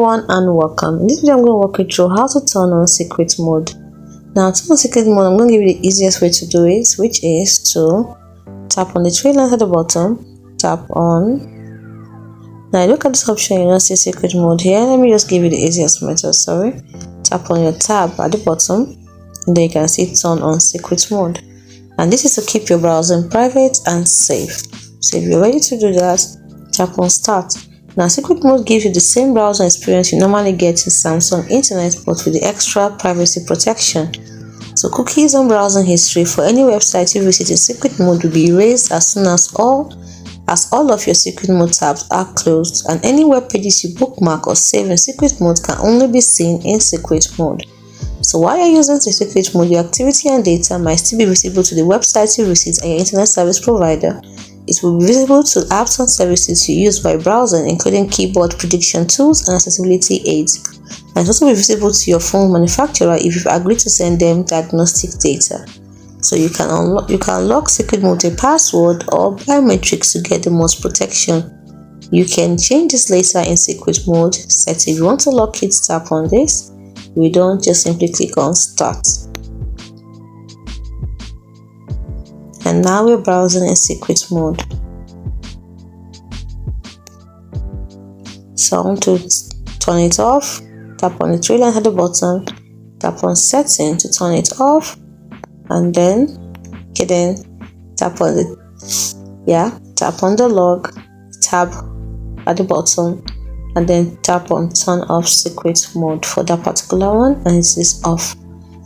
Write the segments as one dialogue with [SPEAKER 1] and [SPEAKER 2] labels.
[SPEAKER 1] everyone and welcome. In this video I'm going to walk you through how to turn on secret mode. Now to turn on secret mode, I'm going to give you the easiest way to do it, which is to tap on the three lines at the bottom, tap on. Now look at this option, you don't see secret mode here. Let me just give you the easiest method, Tap on your tab at the bottom and then you can see turn on secret mode. And this is to keep your browsing private and safe. So if you're ready to do that, tap on start. Now secret mode gives you the same browser experience you normally get in Samsung Internet, but with the extra privacy protection. So cookies and browsing history for any website you visit in secret mode will be erased as soon as all of your secret mode tabs are closed, and any web pages you bookmark or save in secret mode can only be seen in secret mode. So while you're using the secret mode, your activity and data might still be visible to the websites you visit and your internet service provider. It will be visible to apps and services you use by browsing, including keyboard prediction tools and accessibility aids. And it will also be visible to your phone manufacturer if you've agreed to send them diagnostic data. So you can unlock secret mode with a password or biometrics to get the most protection. You can change this later in secret mode. So if you want to lock it, tap on this. If you don't, just simply click on start. And now we're browsing in secret mode. So I want to turn it off. Tap on the three lines at the bottom, tap on setting to turn it off, and then tap on the log tab at the bottom, and then tap on turn off secret mode for that particular one, and it is off.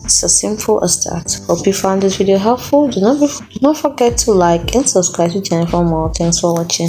[SPEAKER 1] It's as simple as that. Hope you found this video helpful. Do not forget to like and subscribe to the channel for more. Thanks for watching.